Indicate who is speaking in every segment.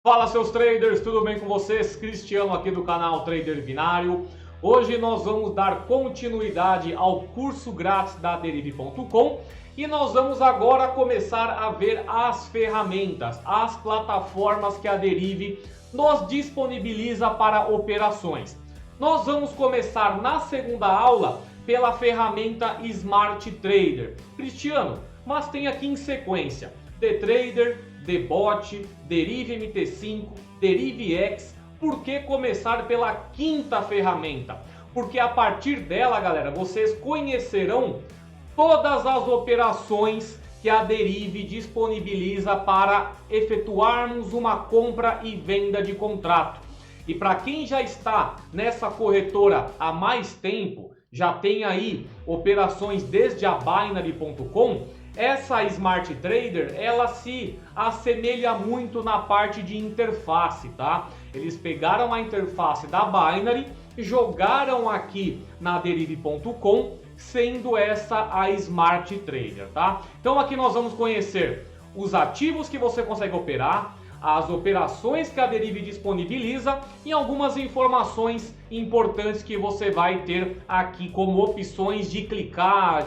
Speaker 1: Fala seus traders, tudo bem com vocês? Cristiano aqui do canal Trader Binário. Hoje nós vamos dar continuidade ao curso grátis da Derive.com e nós vamos agora começar a ver as ferramentas, as plataformas que a Derive nos disponibiliza para operações. Nós vamos começar na segunda aula pela ferramenta Smart Trader. Cristiano, mas tem aqui em sequência DTrader, DBot, Derive MT5, Derive X. Por que começar pela quinta ferramenta? Porque a partir dela, galera, vocês conhecerão todas as operações que a Derive disponibiliza para efetuarmos uma compra e venda de contrato. E para quem já está nessa corretora há mais tempo, já tem aí operações desde a Binary.com, essa Smart Trader, ela se assemelha muito na parte de interface, tá? Eles pegaram a interface da Binary, jogaram aqui na Derive.com, sendo essa a Smart Trader, tá? Então aqui nós vamos conhecer os ativos que você consegue operar, as operações que a Derive disponibiliza e algumas informações importantes que você vai ter aqui como opções de clicar,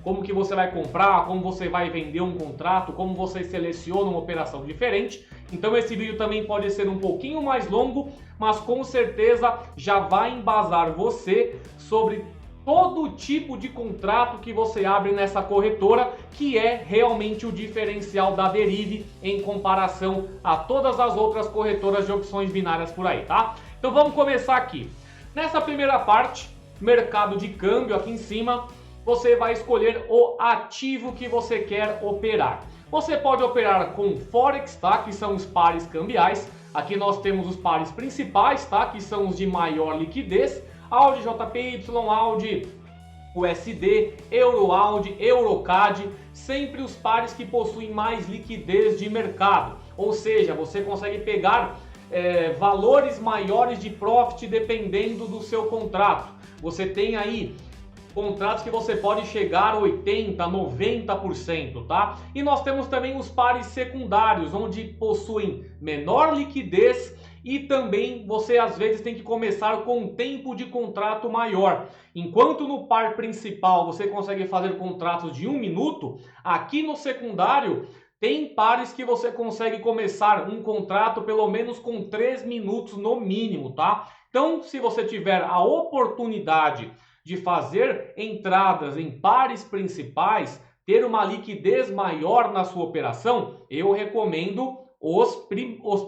Speaker 1: como que você vai comprar, como você vai vender um contrato, como você seleciona uma operação diferente. Então esse vídeo também pode ser um pouquinho mais longo, mas com certeza já vai embasar você sobre todo tipo de contrato que você abre nessa corretora, que é realmente o diferencial da Derive em comparação a todas as outras corretoras de opções binárias por aí, tá? Então vamos começar aqui. Nessa primeira parte, mercado de câmbio, aqui em cima, você vai escolher o ativo que você quer operar. Você pode operar com Forex, tá? Que são os pares cambiais. Aqui nós temos os pares principais, tá? Que são os de maior liquidez. AUD JPY, AUD USD, EUROAUD, EUROCAD, sempre os pares que possuem mais liquidez de mercado. Ou seja, você consegue pegar valores maiores de profit dependendo do seu contrato. Você tem aí contratos que você pode chegar a 80%, 90%, tá? E nós temos também os pares secundários, onde possuem menor liquidez e também você às vezes tem que começar com um tempo de contrato maior. Enquanto no par principal você consegue fazer contratos de 1 minuto, aqui no secundário tem pares que você consegue começar um contrato pelo menos com 3 minutos no mínimo, tá? Então, se você tiver a oportunidade de fazer entradas em pares principais, ter uma liquidez maior na sua operação, eu recomendo os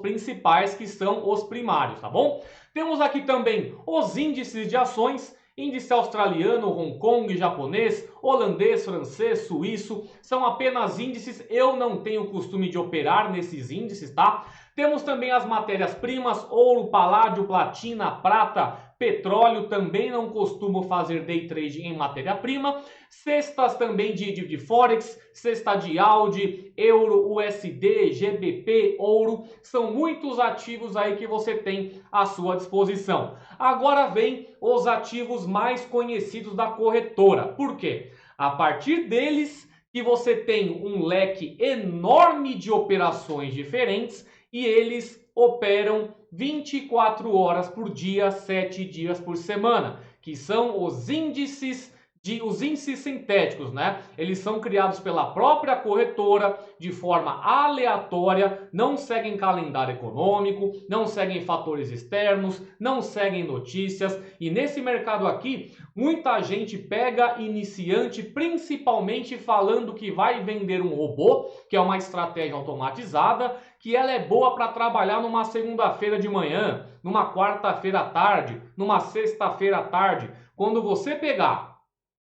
Speaker 1: principais, que são os primários, tá bom? Temos aqui também os índices de ações, índice australiano, Hong Kong, japonês, holandês, francês, suíço, são apenas índices, eu não tenho costume de operar nesses índices, tá? Temos também as matérias-primas, ouro, paládio, platina, prata, petróleo, também não costumo fazer day trade em matéria-prima. Cestas também de Forex, cesta de AUD, euro, USD, GBP, ouro. São muitos ativos aí que você tem à sua disposição. Agora vem os ativos mais conhecidos da corretora. Por quê? A partir deles que você tem um leque enorme de operações diferentes e eles operam 24 horas por dia, 7 dias por semana, que são os índices sintéticos, né? Eles são criados pela própria corretora de forma aleatória, não seguem calendário econômico, não seguem fatores externos, não seguem notícias. E nesse mercado aqui, muita gente pega iniciante, principalmente falando que vai vender um robô, que é uma estratégia automatizada, que ela é boa para trabalhar numa segunda-feira de manhã, numa quarta-feira à tarde, numa sexta-feira à tarde. Quando você pegar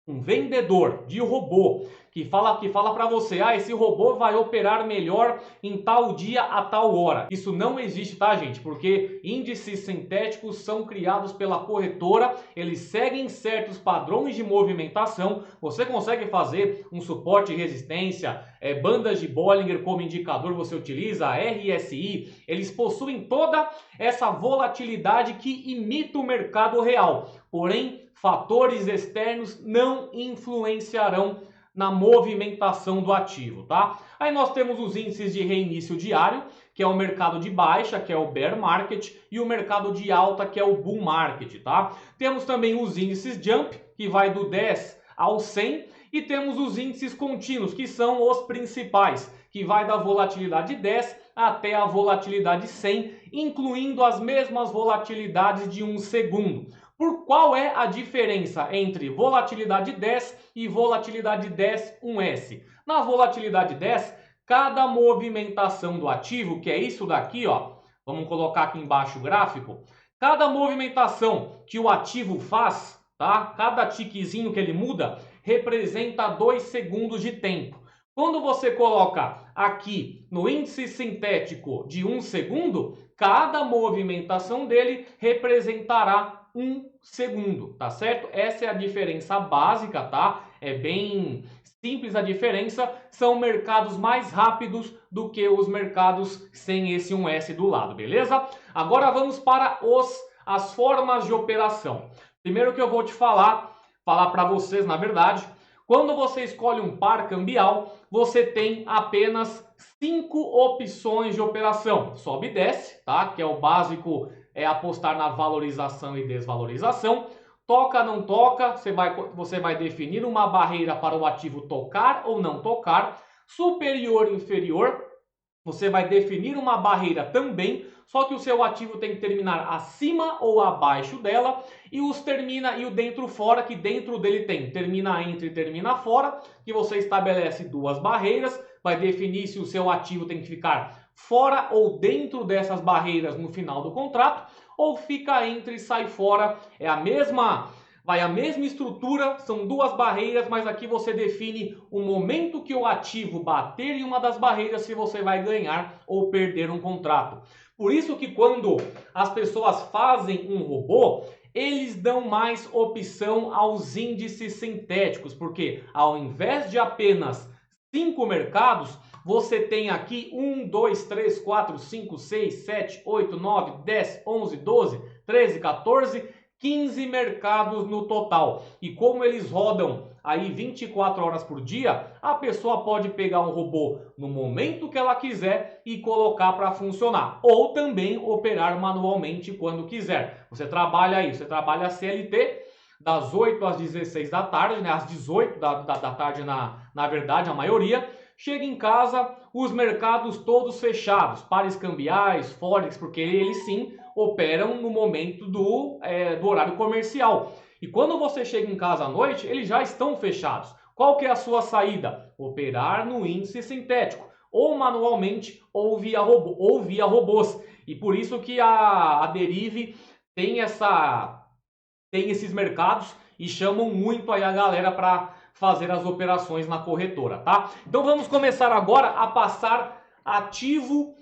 Speaker 1: um vendedor de robô que fala para você, esse robô vai operar melhor em tal dia a tal hora. Isso não existe, tá, gente? Porque índices sintéticos são criados pela corretora, eles seguem certos padrões de movimentação. Você consegue fazer um suporte e resistência, bandas de Bollinger como indicador você utiliza, RSI, eles possuem toda essa volatilidade que imita o mercado real. Porém, fatores externos não influenciarão na movimentação do ativo, tá? Aí nós temos os índices de reinício diário, que é o mercado de baixa, que é o bear market, e o mercado de alta, que é o bull market, tá? Temos também os índices jump, que vai do 10 ao 100, e temos os índices contínuos, que são os principais, que vai da volatilidade 10 até a volatilidade 100, incluindo as mesmas volatilidades de 1 segundo. Por qual é a diferença entre volatilidade 10 e volatilidade 10 1S? Na volatilidade 10, cada movimentação do ativo, que é isso daqui, ó, vamos colocar aqui embaixo o gráfico, cada movimentação que o ativo faz, tá? Cada tiquezinho que ele muda, representa 2 segundos de tempo. Quando você coloca aqui no índice sintético de 1 segundo, cada movimentação dele representará 1 segundo, tá certo? Essa é a diferença básica, tá? É bem simples a diferença, são mercados mais rápidos do que os mercados sem esse 1S do lado, beleza? Agora vamos para as formas de operação. Primeiro que eu vou te falar para vocês, na verdade, quando você escolhe um par cambial, você tem apenas 5 opções de operação. Sobe e desce, tá? Que é o básico, é apostar na valorização e desvalorização. Toca, não toca, você vai definir uma barreira para o ativo tocar ou não tocar. Superior e inferior, você vai definir uma barreira também, só que o seu ativo tem que terminar acima ou abaixo dela, e o dentro fora, que dentro dele tem termina entre e termina fora, que você estabelece 2 barreiras, vai definir se o seu ativo tem que ficar fora ou dentro dessas barreiras no final do contrato, ou fica entre e sai fora. É a mesma estrutura, são 2 barreiras, mas aqui você define o momento que o ativo bater em uma das barreiras, se você vai ganhar ou perder um contrato. Por isso que quando as pessoas fazem um robô, eles dão mais opção aos índices sintéticos, porque ao invés de apenas 5 mercados, você tem aqui 1, 2, 3, 4, 5, 6, 7, 8, 9, 10, 11, 12, 13, 14, 15 mercados no total. E como eles rodam aí 24 horas por dia, a pessoa pode pegar um robô no momento que ela quiser e colocar para funcionar. Ou também operar manualmente quando quiser. Você trabalha CLT das 8 às 16 da tarde, né? Às 18 da tarde na verdade, a maioria. Chega em casa, os mercados todos fechados, pares cambiais, forex, porque eles sim operam no momento do horário comercial. E quando você chega em casa à noite, eles já estão fechados. Qual que é a sua saída? Operar no índice sintético, ou manualmente, ou via robôs. E por isso que a Derive tem esses mercados e chamam muito aí a galera para fazer as operações na corretora, tá? Então vamos começar agora a passar ativo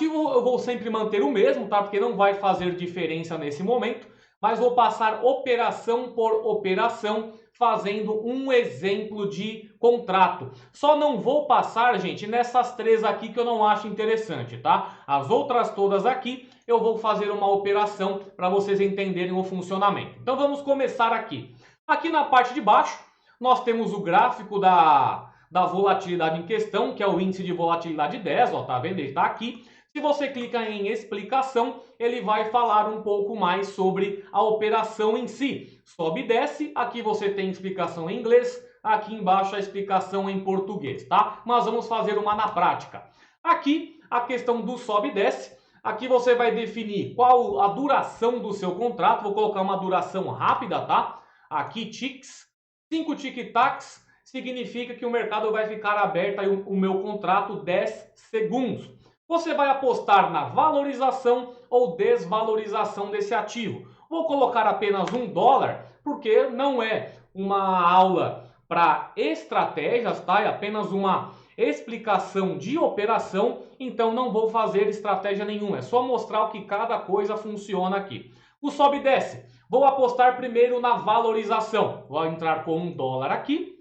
Speaker 1: eu vou sempre manter o mesmo, tá? Porque não vai fazer diferença nesse momento, mas vou passar operação por operação, fazendo um exemplo de contrato. Só não vou passar, gente, nessas 3 aqui que eu não acho interessante, tá? As outras todas aqui eu vou fazer uma operação para vocês entenderem o funcionamento. Então vamos começar aqui. Aqui na parte de baixo, nós temos o gráfico da volatilidade em questão, que é o índice de volatilidade 10, ó, tá vendo? Ele está aqui. Se você clica em explicação, ele vai falar um pouco mais sobre a operação em si. Sobe e desce, aqui você tem explicação em inglês, aqui embaixo a explicação em português, tá? Mas vamos fazer uma na prática. Aqui, a questão do sobe e desce. Aqui você vai definir qual a duração do seu contrato. Vou colocar uma duração rápida, tá? Aqui, ticks. 5 tic-tacs significa que o mercado vai ficar aberto aí o meu contrato 10 segundos. Você vai apostar na valorização ou desvalorização desse ativo. Vou colocar apenas $1, porque não é uma aula para estratégias, tá? É apenas uma explicação de operação, então não vou fazer estratégia nenhuma. É só mostrar o que cada coisa funciona aqui. O sobe e desce. Vou apostar primeiro na valorização. Vou entrar com $1 aqui.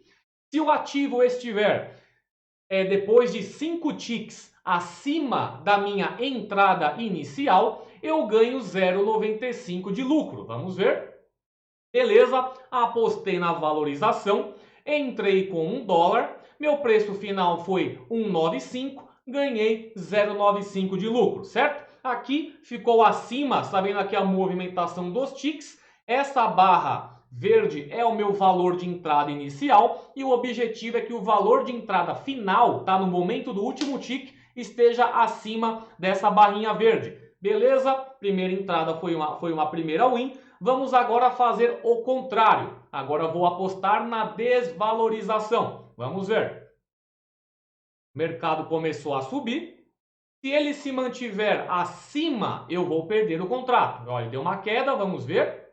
Speaker 1: Se o ativo estiver depois de 5 ticks acima da minha entrada inicial, eu ganho 0,95 de lucro. Vamos ver? Beleza, apostei na valorização, entrei com $1, meu preço final foi 1,95, ganhei 0,95 de lucro, certo? Aqui ficou acima, está vendo aqui a movimentação dos ticks. Essa barra verde é o meu valor de entrada inicial e o objetivo é que o valor de entrada final, tá, no momento do último tick, esteja acima dessa barrinha verde. Beleza? Primeira entrada foi uma primeira win. Vamos agora fazer o contrário. Agora vou apostar na desvalorização. Vamos ver. O mercado começou a subir. Se ele se mantiver acima, eu vou perder o contrato. Olha, deu uma queda, vamos ver.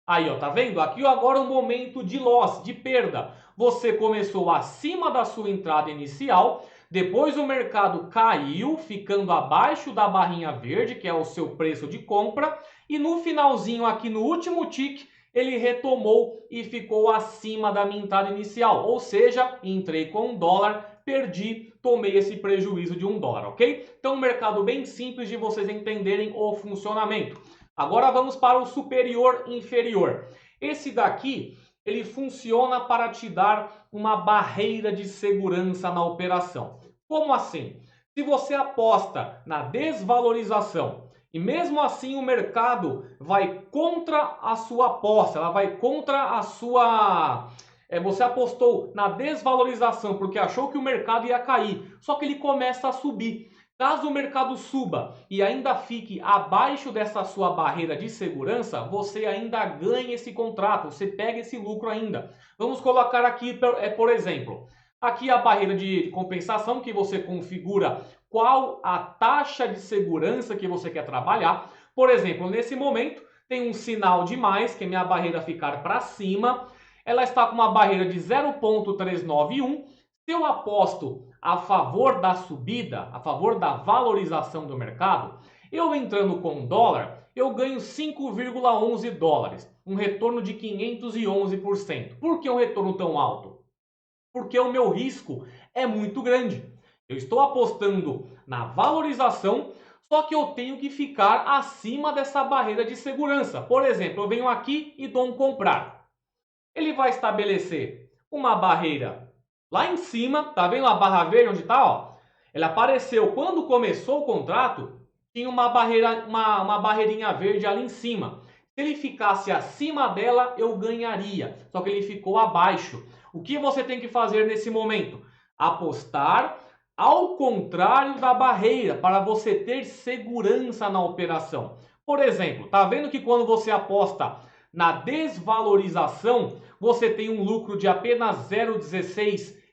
Speaker 1: Aí, ó, tá vendo? Aqui agora um momento de loss, de perda. Você começou acima da sua entrada inicial, depois o mercado caiu, ficando abaixo da barrinha verde, que é o seu preço de compra, e no finalzinho aqui no último tick, ele retomou e ficou acima da minha entrada inicial. Ou seja, entrei com $1, perdi, tomei esse prejuízo de $1, ok? Então, um mercado bem simples de vocês entenderem o funcionamento. Agora vamos para o superior inferior. Esse daqui, ele funciona para te dar uma barreira de segurança na operação. Como assim? Se você aposta na desvalorização e mesmo assim o mercado vai contra a sua aposta, ela vai contra a sua... Você apostou na desvalorização porque achou que o mercado ia cair, só que ele começa a subir. Caso o mercado suba e ainda fique abaixo dessa sua barreira de segurança, você ainda ganha esse contrato, você pega esse lucro ainda. Vamos colocar aqui, por exemplo, aqui a barreira de compensação que você configura qual a taxa de segurança que você quer trabalhar. Por exemplo, nesse momento tem um sinal de mais, que é minha barreira ficar para cima. Ela está com uma barreira de 0,391. Se eu aposto a favor da subida, a favor da valorização do mercado, eu entrando com $1, eu ganho 5,11 dólares, um retorno de 511%. Por que um retorno tão alto? Porque o meu risco é muito grande. Eu estou apostando na valorização, só que eu tenho que ficar acima dessa barreira de segurança. Por exemplo, eu venho aqui e dou um comprar. Ele vai estabelecer uma barreira lá em cima, tá vendo a barra verde onde tá, ó? Ela apareceu quando começou o contrato, tinha uma barreirinha verde ali em cima. Se ele ficasse acima dela, eu ganharia. Só que ele ficou abaixo. O que você tem que fazer nesse momento? Apostar ao contrário da barreira, para você ter segurança na operação. Por exemplo, tá vendo que quando você aposta na desvalorização, você tem um lucro de apenas 0,16,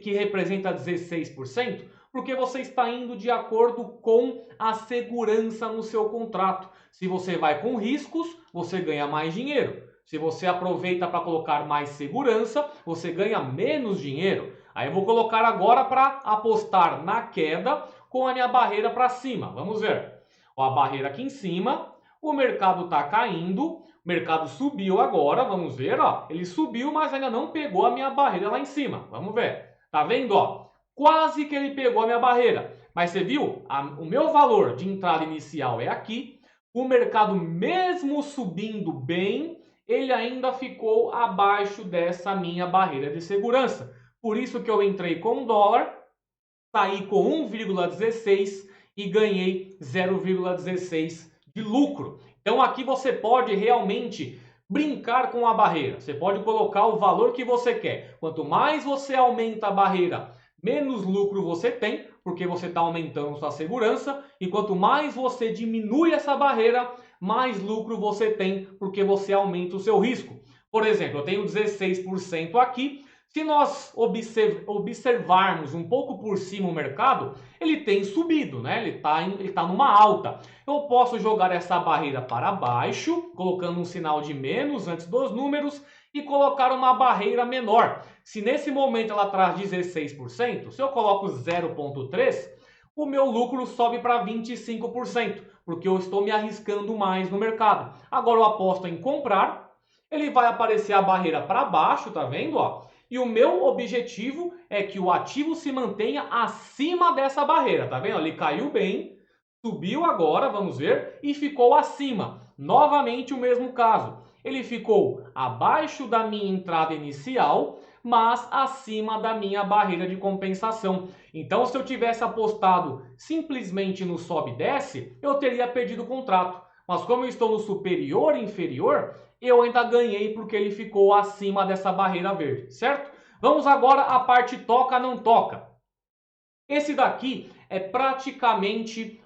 Speaker 1: que representa 16%, porque você está indo de acordo com a segurança no seu contrato. Se você vai com riscos, você ganha mais dinheiro. Se você aproveita para colocar mais segurança, você ganha menos dinheiro. Aí eu vou colocar agora para apostar na queda com a minha barreira para cima. Vamos ver. Ó, a barreira aqui em cima, o mercado está caindo, o mercado subiu agora, vamos ver, ó. Ele subiu, mas ainda não pegou a minha barreira lá em cima. Vamos ver. Tá vendo, ó? Quase que ele pegou a minha barreira. Mas você viu? O meu valor de entrada inicial é aqui. O mercado, mesmo subindo bem, ele ainda ficou abaixo dessa minha barreira de segurança. Por isso que eu entrei com $1, saí com 1,16 e ganhei 0,16 de lucro. Então aqui você pode realmente brincar com a barreira. Você pode colocar o valor que você quer. Quanto mais você aumenta a barreira, menos lucro você tem, porque você está aumentando sua segurança. E quanto mais você diminui essa barreira, mais lucro você tem, porque você aumenta o seu risco. Por exemplo, eu tenho 16% aqui. Se nós observarmos um pouco por cima o mercado, ele tem subido, né? Ele tá numa alta. Eu posso jogar essa barreira para baixo, colocando um sinal de menos antes dos números e colocar uma barreira menor. Se nesse momento ela traz 16%, se eu coloco 0,3%, o meu lucro sobe para 25%, porque eu estou me arriscando mais no mercado. Agora eu aposto em comprar, ele vai aparecer a barreira para baixo, tá vendo, ó? E o meu objetivo é que o ativo se mantenha acima dessa barreira, tá vendo? Ele caiu bem, subiu agora, vamos ver, e ficou acima. Novamente o mesmo caso. Ele ficou abaixo da minha entrada inicial, mas acima da minha barreira de compensação. Então, se eu tivesse apostado simplesmente no sobe e desce, eu teria perdido o contrato. Mas como eu estou no superior e inferior, eu ainda ganhei porque ele ficou acima dessa barreira verde, certo? Vamos agora à parte toca não toca. Esse daqui é praticamente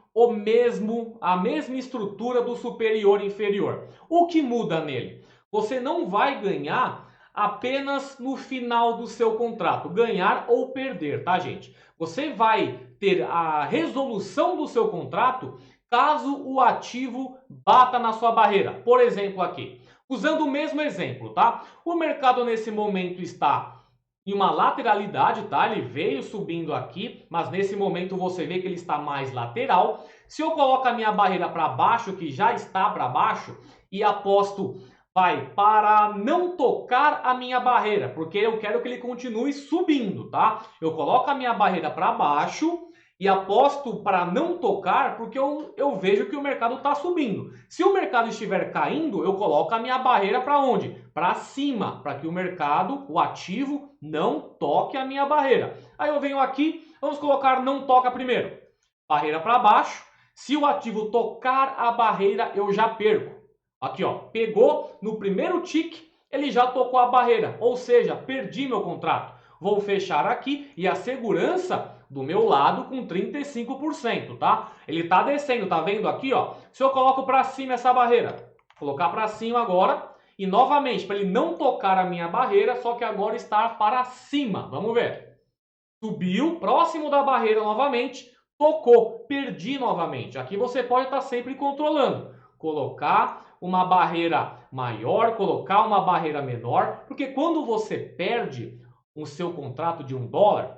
Speaker 1: a mesma estrutura do superior e inferior. O que muda nele? Você não vai ganhar apenas no final do seu contrato, ganhar ou perder, tá, gente? Você vai ter a resolução do seu contrato caso o ativo bata na sua barreira. Por exemplo, aqui, usando o mesmo exemplo, tá? O mercado nesse momento está em uma lateralidade, tá? Ele veio subindo aqui, mas nesse momento você vê que ele está mais lateral. Se eu coloco a minha barreira para baixo, que já está para baixo, e aposto, para não tocar a minha barreira, porque eu quero que ele continue subindo, tá? Eu coloco a minha barreira para baixo e aposto para não tocar, porque eu vejo que o mercado está subindo. Se o mercado estiver caindo, eu coloco a minha barreira para onde? Para cima, para que o mercado, o ativo, não toque a minha barreira. Aí eu venho aqui, vamos colocar não toca primeiro. Barreira para baixo. Se o ativo tocar a barreira, eu já perco. Aqui, ó, pegou no primeiro tique, ele já tocou a barreira, ou seja, perdi meu contrato. Vou fechar aqui e a segurança do meu lado com 35%, tá? Ele tá descendo, tá vendo aqui, ó? Se eu coloco para cima essa barreira, colocar para cima agora e novamente para ele não tocar a minha barreira, só que agora está para cima. Vamos ver. Subiu, próximo da barreira novamente, tocou, perdi novamente. Aqui você pode estar sempre controlando. Colocar uma barreira maior, colocar uma barreira menor, porque quando você perde o seu contrato de $1,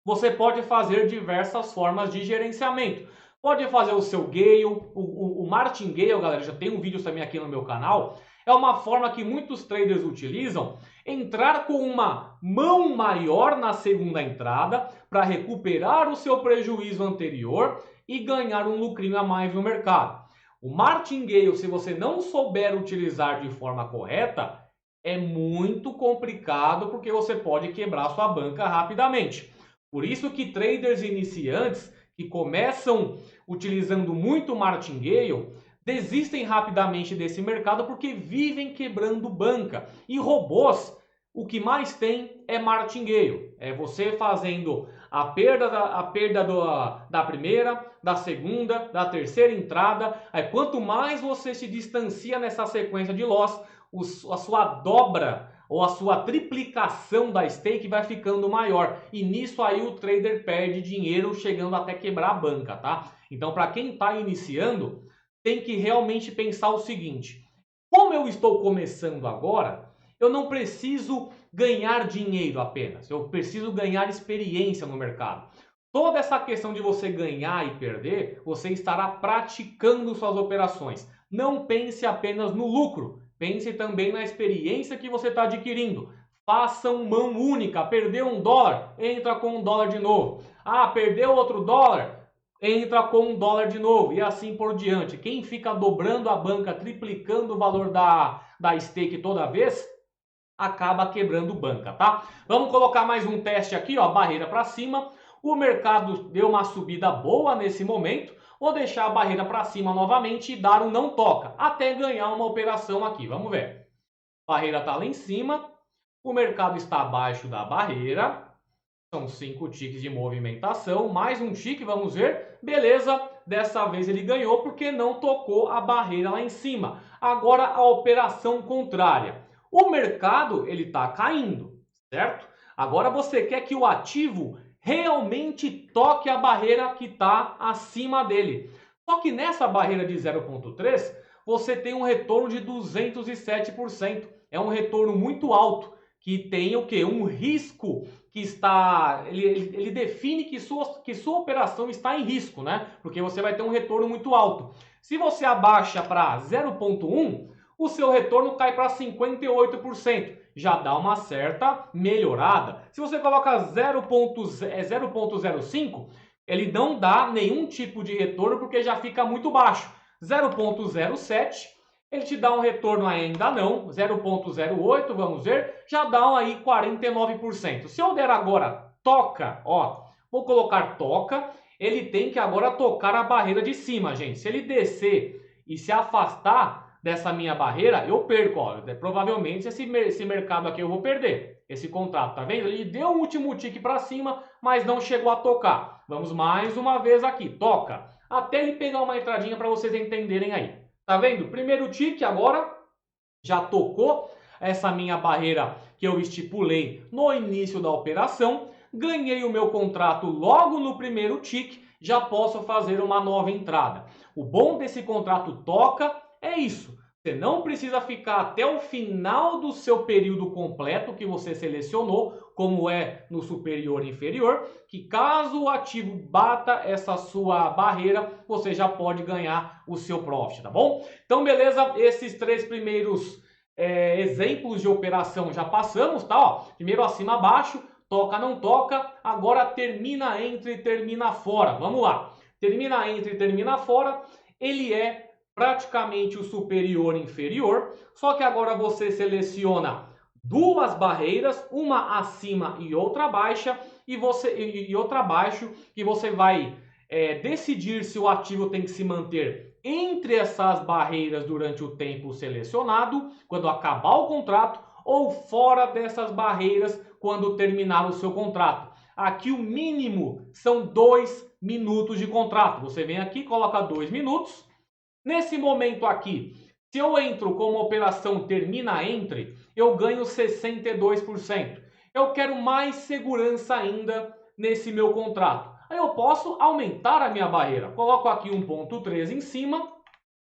Speaker 1: você pode fazer diversas formas de gerenciamento. Pode fazer o seu Gale, o Martingale, galera, já tem um vídeo também aqui no meu canal. É uma forma que muitos traders utilizam, entrar com uma mão maior na segunda entrada para recuperar o seu prejuízo anterior e ganhar um lucrinho a mais no mercado. O Martingale, se você não souber utilizar de forma correta, é muito complicado porque você pode quebrar sua banca rapidamente. Por isso que traders iniciantes que começam utilizando muito Martingale desistem rapidamente desse mercado porque vivem quebrando banca. E robôs, o que mais tem é Martingale. É você fazendo a perda da primeira, da segunda, da terceira entrada. Aí, quanto mais você se distancia nessa sequência de loss, a sua dobra ou a sua triplicação da stake vai ficando maior. E nisso aí o trader perde dinheiro, chegando até quebrar a banca, tá? Então, para quem está iniciando, tem que realmente pensar o seguinte: como eu estou começando agora, eu não preciso ganhar dinheiro apenas, eu preciso ganhar experiência no mercado. Toda essa questão de você ganhar e perder, você estará praticando suas operações. Não pense apenas no lucro, pense também na experiência que você está adquirindo. Faça mão única. Perdeu $1, entra com $1 de novo. Ah, perdeu outro dólar, entra com $1 de novo. E assim por diante. Quem fica dobrando a banca, triplicando o valor da stake toda vez, acaba quebrando banca, tá? Vamos colocar mais um teste aqui, ó, barreira para cima. O mercado deu uma subida boa nesse momento. Vou deixar a barreira para cima novamente e dar um não toca, até ganhar uma operação aqui. Vamos ver. A barreira está lá em cima, o mercado está abaixo da barreira. São 5 ticks de movimentação, mais um tique, vamos ver. Beleza, dessa vez ele ganhou porque não tocou a barreira lá em cima. Agora a operação contrária. O mercado ele está caindo, certo? Agora você quer que o ativo realmente toque a barreira que está acima dele. Só que nessa barreira de 0,3 você tem um retorno de 207%. É um retorno muito alto, que tem o quê? Um risco que está... Ele define que sua operação está em risco, né? Porque você vai ter um retorno muito alto. Se você abaixa para 0,1, o seu retorno cai para 58%. Já dá uma certa melhorada. Se você coloca 0,05, ele não dá nenhum tipo de retorno porque já fica muito baixo. 0,07 Ele te dá um retorno ainda não, 0,08, vamos ver, já dá aí 49%. Se eu der agora toca, ó, vou colocar toca, ele tem que agora tocar a barreira de cima, gente. Se ele descer e se afastar dessa minha barreira, eu perco, ó. Provavelmente esse mercado aqui eu vou perder. Esse contrato, tá vendo? Ele deu um último tique para cima, mas não chegou a tocar. Vamos mais uma vez aqui, toca. Até ele pegar uma entradinha para vocês entenderem aí. Tá vendo? Primeiro tique agora já tocou essa minha barreira que eu estipulei no início da operação. Ganhei o meu contrato logo no primeiro tique, já posso fazer uma nova entrada. O bom desse contrato toca é isso. Você não precisa ficar até o final do seu período completo que você selecionou, como é no superior e inferior, que caso o ativo bata essa sua barreira, você já pode ganhar o seu profit, tá bom? Então, beleza, esses três primeiros exemplos de operação já passamos, tá? Ó, primeiro acima, abaixo, toca, não toca, agora termina entre e termina fora. Vamos lá, termina entre e termina fora, ele é praticamente o superior e inferior, só que agora você seleciona duas barreiras, uma acima e outra baixa, e outra abaixo, que você vai decidir se o ativo tem que se manter entre essas barreiras durante o tempo selecionado, quando acabar o contrato, ou fora dessas barreiras quando terminar o seu contrato. Aqui o mínimo são 2 minutos de contrato. Você vem aqui, coloca 2 minutos. Nesse momento aqui, se eu entro com uma operação termina entre, eu ganho 62%. Eu quero mais segurança ainda nesse meu contrato. Aí eu posso aumentar a minha barreira. Coloco aqui 1,3 em cima,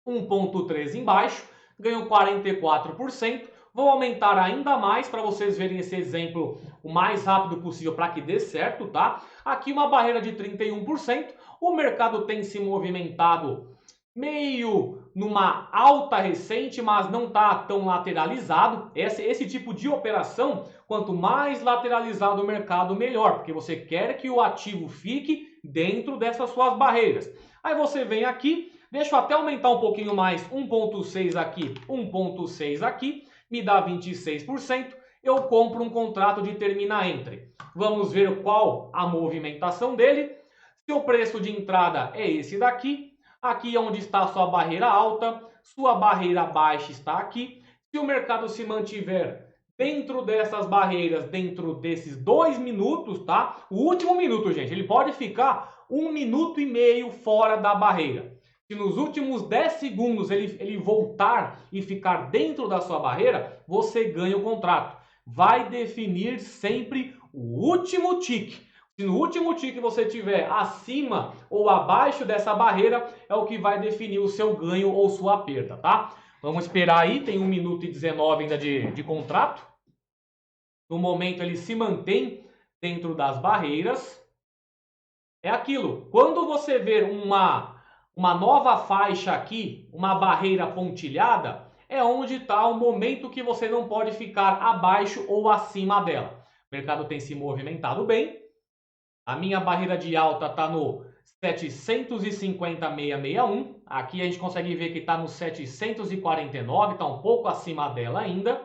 Speaker 1: 1,3 embaixo, ganho 44%. Vou aumentar ainda mais para vocês verem esse exemplo o mais rápido possível para que dê certo, tá? Aqui uma barreira de 31%. O mercado tem se movimentado meio numa alta recente, mas não está tão lateralizado. Esse tipo de operação, quanto mais lateralizado o mercado, melhor, porque você quer que o ativo fique dentro dessas suas barreiras. Aí você vem aqui, deixa eu até aumentar um pouquinho mais, 1,6 aqui, 1,6 aqui, me dá 26%, eu compro um contrato de termina entre. Vamos ver qual a movimentação dele. Seu preço de entrada é esse daqui. Aqui é onde está a sua barreira alta, sua barreira baixa está aqui. Se o mercado se mantiver dentro dessas barreiras, dentro desses 2 minutos, tá? O último minuto, gente, ele pode ficar 1,5 minutos fora da barreira. Se nos últimos 10 segundos ele voltar e ficar dentro da sua barreira, você ganha o contrato. Vai definir sempre o último tique. Se no último tique você tiver acima ou abaixo dessa barreira, é o que vai definir o seu ganho ou sua perda, tá? Vamos esperar aí, tem 1 minuto e 19 ainda de contrato. No momento ele se mantém dentro das barreiras. É aquilo, quando você ver uma nova faixa aqui, uma barreira pontilhada, é onde está o momento que você não pode ficar abaixo ou acima dela. O mercado tem se movimentado bem. A minha barreira de alta está no 750,661. Aqui a gente consegue ver que está no 749, está um pouco acima dela ainda.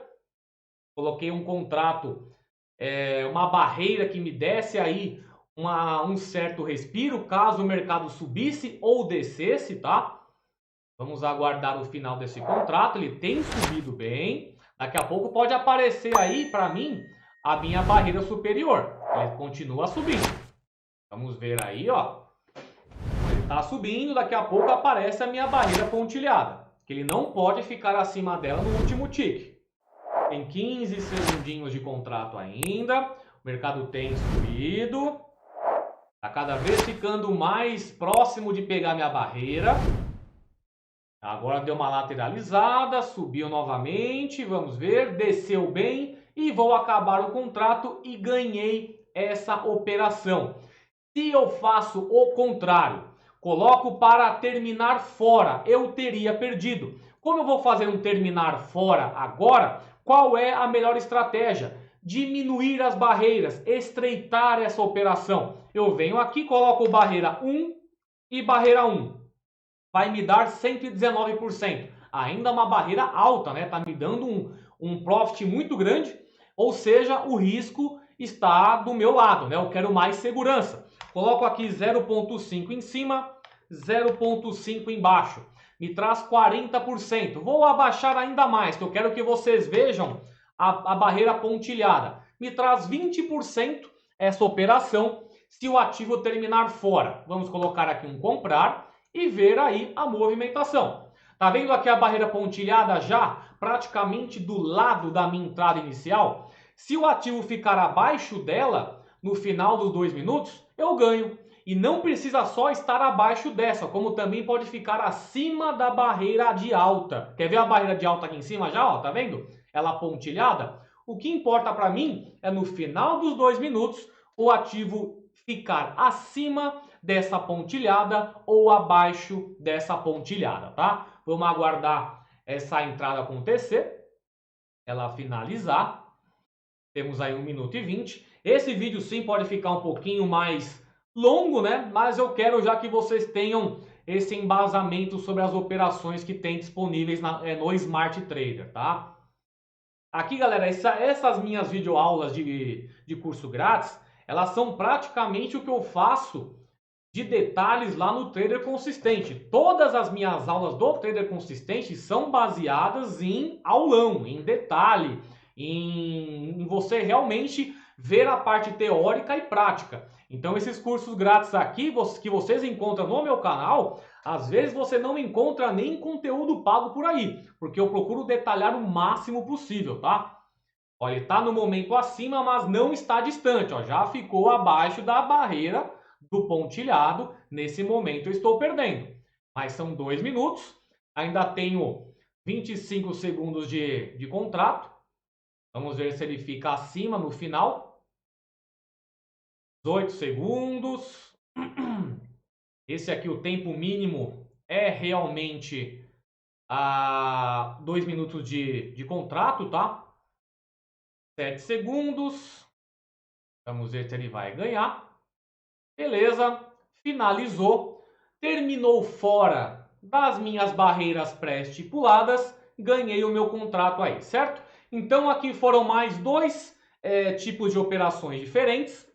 Speaker 1: Coloquei um contrato, uma barreira que me desse aí um certo respiro, caso o mercado subisse ou descesse, tá? Vamos aguardar o final desse contrato. Ele tem subido bem. Daqui a pouco pode aparecer aí para mim a minha barreira superior. Ele continua subindo. Vamos ver aí, ó. Ele está subindo, daqui a pouco aparece a minha barreira pontilhada. Que ele não pode ficar acima dela no último tique. Tem 15 segundinhos de contrato ainda. O mercado tem subido. Está cada vez ficando mais próximo de pegar minha barreira. Agora deu uma lateralizada, subiu novamente. Vamos ver, desceu bem. E vou acabar o contrato e ganhei essa operação. Se eu faço o contrário, coloco para terminar fora, eu teria perdido. Como eu vou fazer um terminar fora agora, qual é a melhor estratégia? Diminuir as barreiras, estreitar essa operação. Eu venho aqui, coloco barreira 1 e barreira 1. Vai me dar 119%. ainda uma barreira alta, né? Tá me dando um profit muito grande, ou seja, o risco está do meu lado, né? Eu quero mais segurança. Coloco aqui 0,5 em cima, 0,5 embaixo. Me traz 40%. Vou abaixar ainda mais, que eu quero que vocês vejam a barreira pontilhada. Me traz 20% essa operação se o ativo terminar fora. Vamos colocar aqui um comprar e ver aí a movimentação. Tá vendo aqui a barreira pontilhada já praticamente do lado da minha entrada inicial? Se o ativo ficar abaixo dela no final dos 2 minutos, eu ganho. E não precisa só estar abaixo dessa, como também pode ficar acima da barreira de alta. Quer ver a barreira de alta aqui em cima já? Ó, tá vendo? Ela pontilhada. O que importa para mim é no final dos 2 minutos o ativo ficar acima dessa pontilhada ou abaixo dessa pontilhada, tá? Vamos aguardar essa entrada acontecer, ela finalizar. Temos aí 1 minuto e 20. Esse vídeo sim pode ficar um pouquinho mais longo, né? Mas eu quero já que vocês tenham esse embasamento sobre as operações que tem disponíveis no Smart Trader, tá? Aqui, galera, essas minhas videoaulas de curso grátis, elas são praticamente o que eu faço de detalhes lá no Trader Consistente. Todas as minhas aulas do Trader Consistente são baseadas em aulão, em detalhe, em você realmente ver a parte teórica e prática. Então esses cursos grátis aqui que vocês encontram no meu canal, às vezes você não encontra nem conteúdo pago por aí, porque eu procuro detalhar o máximo possível, tá? Olha, ele está no momento acima, mas não está distante, ó, já ficou abaixo da barreira do pontilhado. Nesse momento eu estou perdendo, mas são 2 minutos, ainda tenho 25 segundos de contrato. Vamos ver se ele fica acima no final. 18 segundos. Esse aqui, o tempo mínimo, é realmente 2 minutos de contrato, tá? 7 segundos. Vamos ver se ele vai ganhar. Beleza, finalizou. Terminou fora das minhas barreiras pré-estipuladas. Ganhei o meu contrato aí, certo? Então aqui foram mais 2 tipos de operações diferentes.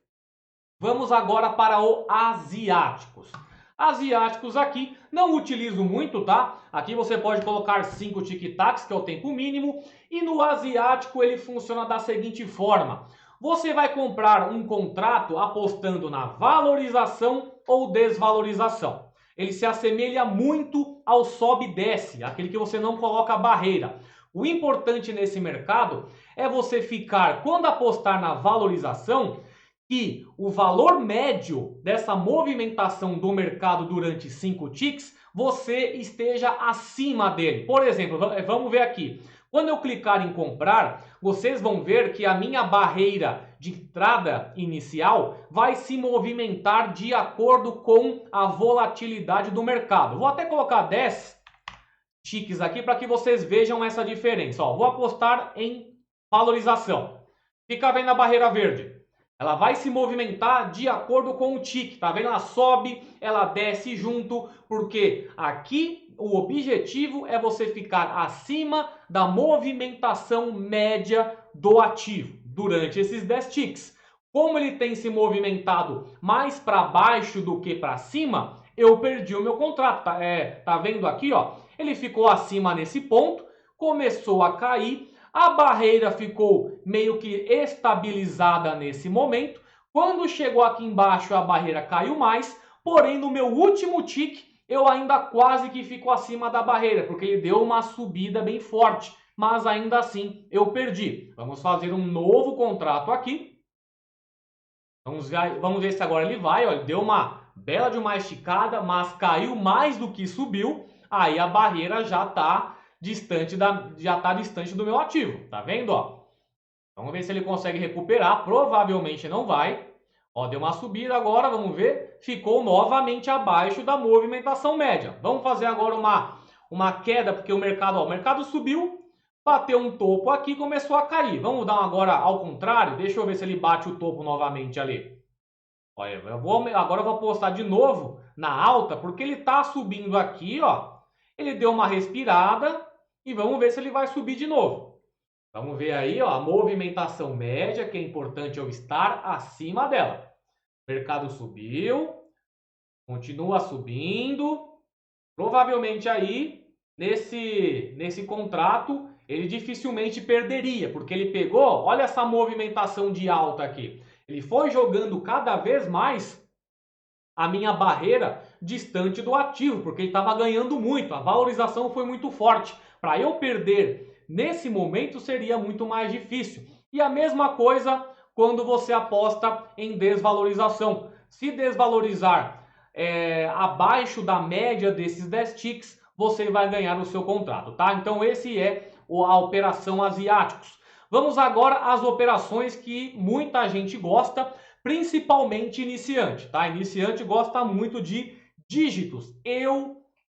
Speaker 1: Vamos agora para o asiáticos. Asiáticos aqui não utilizo muito, tá? Aqui você pode colocar 5 tic-tacs, que é o tempo mínimo. E no asiático ele funciona da seguinte forma. Você vai comprar um contrato apostando na valorização ou desvalorização. Ele se assemelha muito ao sobe e desce, aquele que você não coloca barreira. O importante nesse mercado é você ficar, quando apostar na valorização, que o valor médio dessa movimentação do mercado durante 5 ticks, você esteja acima dele. Por exemplo, vamos ver aqui. Quando eu clicar em comprar, vocês vão ver que a minha barreira de entrada inicial vai se movimentar de acordo com a volatilidade do mercado. Vou até colocar 10 ticks aqui para que vocês vejam essa diferença. Ó, vou apostar em valorização. Fica vendo a barreira verde. Ela vai se movimentar de acordo com o tique, tá vendo? Ela sobe, ela desce junto, porque aqui o objetivo é você ficar acima da movimentação média do ativo durante esses 10 ticks. Como ele tem se movimentado mais para baixo do que para cima, eu perdi o meu contrato. Tá vendo aqui, ó? Ele ficou acima nesse ponto, começou a cair. A barreira ficou meio que estabilizada nesse momento. Quando chegou aqui embaixo, a barreira caiu mais. Porém, no meu último tick, eu ainda quase que fico acima da barreira, porque ele deu uma subida bem forte. Mas ainda assim, eu perdi. Vamos fazer um novo contrato aqui. Vamos ver se agora ele vai. Olha, deu uma bela de uma esticada, mas caiu mais do que subiu. Aí a barreira já está distante do meu ativo, tá vendo, ó? Vamos ver se ele consegue recuperar, provavelmente não vai. Ó, deu uma subida agora, vamos ver, ficou novamente abaixo da movimentação média. Vamos fazer agora uma queda, porque o mercado subiu, bateu um topo aqui e começou a cair. Vamos dar agora ao contrário, deixa eu ver se ele bate o topo novamente ali. Olha, agora eu vou apostar de novo na alta, porque ele tá subindo aqui, ó. Ele deu uma respirada e vamos ver se ele vai subir de novo. Vamos ver aí, ó, a movimentação média, que é importante eu estar acima dela. O mercado subiu, continua subindo. Provavelmente aí, nesse contrato, ele dificilmente perderia, porque ele pegou, olha essa movimentação de alta aqui. Ele foi jogando cada vez mais a minha barreira distante do ativo, porque ele estava ganhando muito, a valorização foi muito forte. Para eu perder nesse momento seria muito mais difícil. E a mesma coisa quando você aposta em desvalorização. Se desvalorizar abaixo da média desses 10 ticks, você vai ganhar o seu contrato, tá? Então esse é a operação asiáticos. Vamos agora às operações que muita gente gosta, principalmente iniciante, tá? Iniciante gosta muito de dígitos.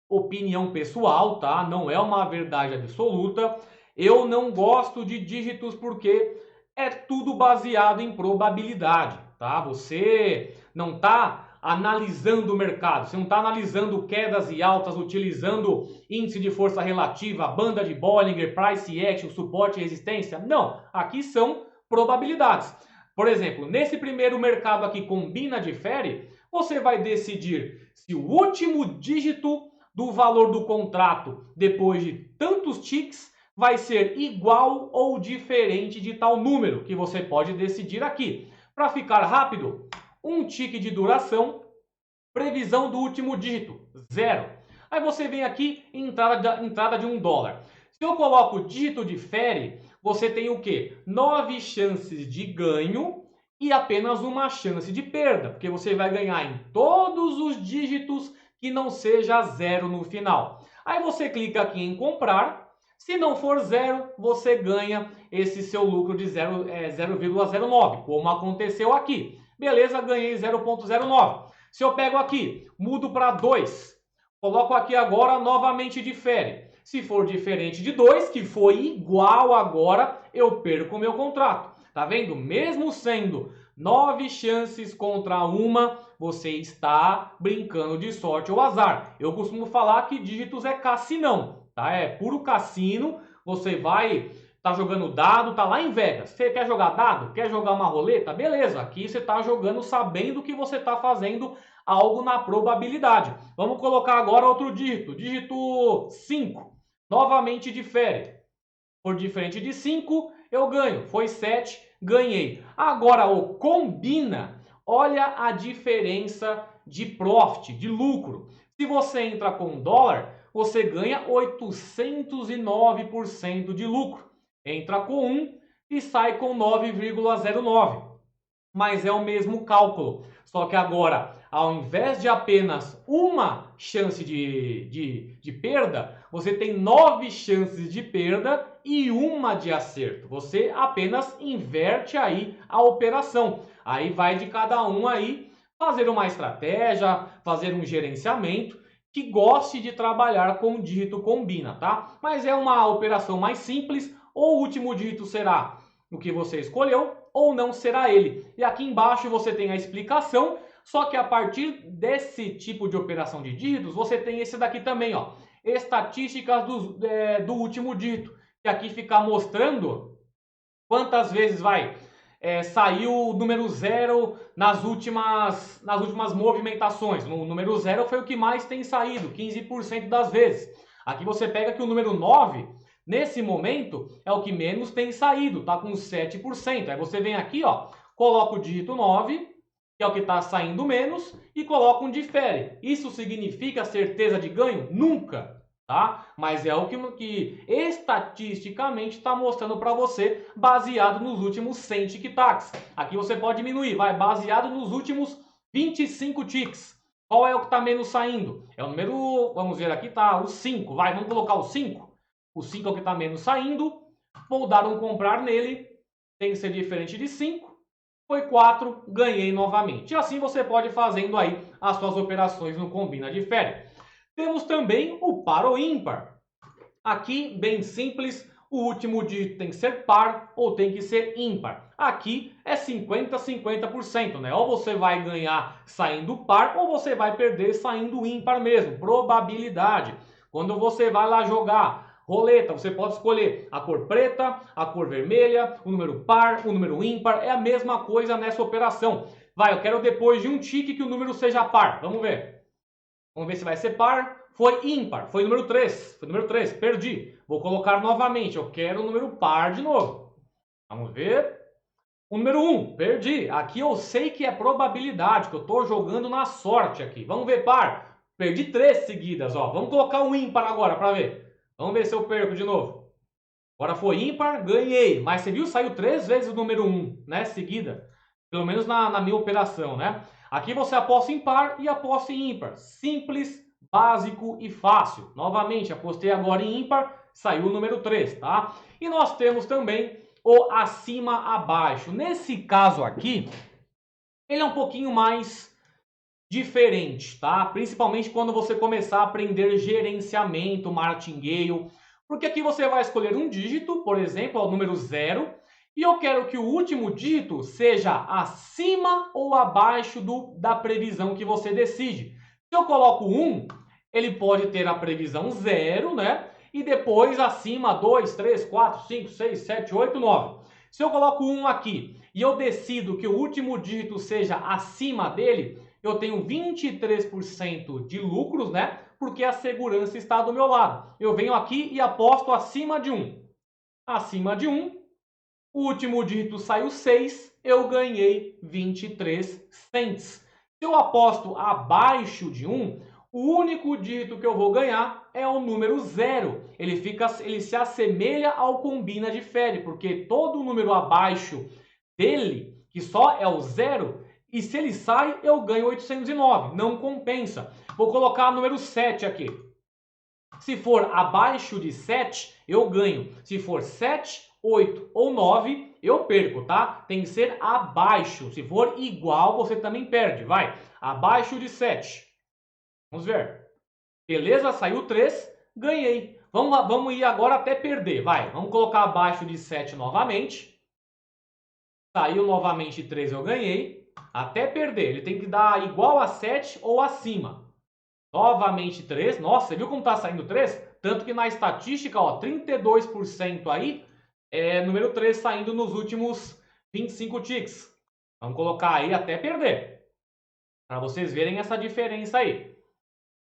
Speaker 1: Opinião pessoal, tá? Não é uma verdade absoluta. Eu não gosto de dígitos porque é tudo baseado em probabilidade, tá? Você não está analisando o mercado, você não está analisando quedas e altas utilizando índice de força relativa, banda de Bollinger, price action, suporte e resistência. Não, aqui são probabilidades. Por exemplo, nesse primeiro mercado aqui, combina, difere, você vai decidir se o último dígito do valor do contrato, depois de tantos ticks, vai ser igual ou diferente de tal número, que você pode decidir aqui. Para ficar rápido, um tique de duração, previsão do último dígito, 0. Aí você vem aqui, entrada de $1. Se eu coloco dígito difere, você tem o quê? 9 chances de ganho e apenas uma chance de perda, porque você vai ganhar em todos os dígitos que não seja 0 no final. Aí você clica aqui em comprar. Se não for 0, você ganha esse seu lucro de 0,09, como aconteceu aqui. Beleza, ganhei 0,09. Se eu pego aqui, mudo para 2, coloco aqui agora, novamente difere. Se for diferente de 2, que foi igual agora, eu perco o meu contrato. Tá vendo? Mesmo sendo 9 chances contra uma, você está brincando de sorte ou azar. Eu costumo falar que dígitos é cassinão, tá? É puro cassino. Você vai tá jogando dado, tá lá em Vegas. Você quer jogar dado? Quer jogar uma roleta? Beleza, aqui você tá jogando sabendo que você tá fazendo algo na probabilidade. Vamos colocar agora outro dígito, dígito 5. Novamente difere. For diferente de 5, eu ganho. Foi 7, ganhei. Agora o combina, olha a diferença de profit, de lucro. Se você entra com dólar, você ganha 809% de lucro. Entra com 1 e sai com 9,09. Mas é o mesmo cálculo. Só que agora, ao invés de apenas uma chance de perda, você tem 9 chances de perda e uma de acerto. Você apenas inverte aí a operação. Aí vai de cada um aí fazer uma estratégia, fazer um gerenciamento que goste de trabalhar com o dígito combina, tá? Mas é uma operação mais simples. Ou o último dígito será o que você escolheu, ou não será ele. E aqui embaixo você tem a explicação, só que a partir desse tipo de operação de dígitos, você tem esse daqui também, ó, estatísticas do último dígito, que aqui fica mostrando quantas vezes saiu o número 0 nas últimas movimentações. O número 0 foi o que mais tem saído, 15% das vezes. Aqui você pega que o número 9... nesse momento, é o que menos tem saído, tá com 7%. Aí você vem aqui, ó, coloca o dígito 9, que é o que está saindo menos, e coloca um difere. Isso significa certeza de ganho? Nunca, tá? Mas é o que estatisticamente está mostrando para você, baseado nos últimos 100 tic-tacs. Aqui você pode diminuir, baseado nos últimos 25 ticks. Qual é o que está menos saindo? É o número, vamos ver aqui, tá o 5, vamos colocar o 5. O 5 é o que está menos saindo. Vou dar um comprar nele. Tem que ser diferente de 5. Foi 4, ganhei novamente. E assim você pode ir fazendo aí as suas operações no combina difere. Temos também o par ou ímpar. Aqui, bem simples, o último dígito tem que ser par ou tem que ser ímpar. Aqui é 50-50%, né? Ou você vai ganhar saindo par ou você vai perder saindo ímpar mesmo. Probabilidade. Quando você vai lá jogar roleta, você pode escolher a cor preta, a cor vermelha, o número par, o número ímpar. É a mesma coisa nessa operação. Vai, eu quero depois de um tique que o número seja par. Vamos ver. Vamos ver se vai ser par. Foi ímpar, foi número 3. Foi número 3, perdi. Vou colocar novamente, eu quero o número par de novo. Vamos ver. O número 1, perdi. Aqui eu sei que é probabilidade, que eu estou jogando na sorte aqui. Vamos ver par. Perdi 3 seguidas, ó. Vamos colocar o ímpar agora para ver. Vamos ver se eu perco de novo. Agora foi ímpar, ganhei. Mas você viu, saiu 3 vezes o número 1, né? Seguida. Pelo menos na minha operação, né? Aqui você aposta em par e aposta em ímpar. Simples, básico e fácil. Novamente, apostei agora em ímpar, saiu o número 3, tá? E nós temos também o acima-abaixo. Nesse caso aqui, ele é um pouquinho mais diferente, tá? Principalmente quando você começar a aprender gerenciamento, martingale. Porque aqui você vai escolher um dígito, por exemplo, o número 0, e eu quero que o último dígito seja acima ou abaixo da previsão que você decide. Se eu coloco 1, ele pode ter a previsão 0, né? E depois acima 2, 3, 4, 5, 6, 7, 8, 9. Se eu coloco 1 aqui e eu decido que o último dígito seja acima dele, eu tenho 23% de lucros, né? Porque a segurança está do meu lado. Eu venho aqui e aposto acima de 1. Acima de 1, o último dígito saiu 6, eu ganhei 23 cents. Se eu aposto abaixo de 1, o único dígito que eu vou ganhar é o número 0. Ele se assemelha ao combina difere, porque todo número abaixo dele, que só é o 0, e se ele sai, eu ganho 809. Não compensa. Vou colocar o número 7 aqui. Se for abaixo de 7, eu ganho. Se for 7, 8 ou 9, eu perco, tá? Tem que ser abaixo. Se for igual, você também perde. Vai. Abaixo de 7. Vamos ver. Beleza? Saiu 3. Ganhei. Vamos ir agora até perder. Vai. Vamos colocar abaixo de 7 novamente. Saiu novamente 3, eu ganhei. Até perder. Ele tem que dar igual a 7 ou acima. Novamente 3. Nossa, você viu como está saindo 3? Tanto que na estatística, ó, 32% aí é número 3 saindo nos últimos 25 ticks. Vamos colocar aí até perder. Para vocês verem essa diferença aí.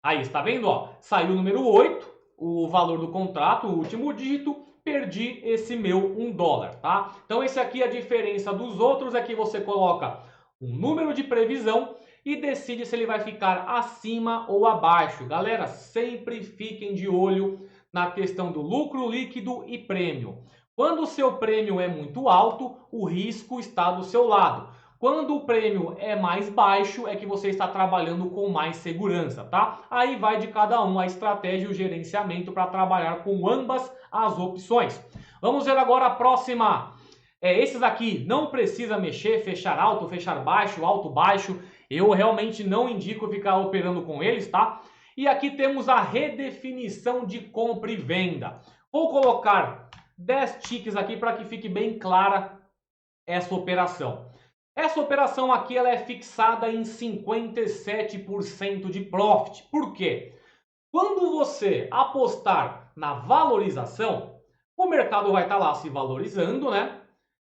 Speaker 1: Aí, está vendo? Ó, saiu o número 8, o valor do contrato, o último dígito. Perdi esse meu $1, tá? Então, esse aqui, a diferença dos outros é que você coloca um número de previsão e decide se ele vai ficar acima ou abaixo. Galera, sempre fiquem de olho na questão do lucro líquido e prêmio. Quando o seu prêmio é muito alto, o risco está do seu lado. Quando o prêmio é mais baixo, é que você está trabalhando com mais segurança, tá? Aí vai de cada um a estratégia e o gerenciamento para trabalhar com ambas as opções. Vamos ver agora a próxima. Esses aqui não precisa mexer, fechar alto, fechar baixo, alto, baixo. Eu realmente não indico ficar operando com eles, tá? E aqui temos a redefinição de compra e venda. Vou colocar 10 ticks aqui para que fique bem clara essa operação. Essa operação aqui ela é fixada em 57% de profit. Por quê? Quando você apostar na valorização, o mercado vai estar lá se valorizando, né?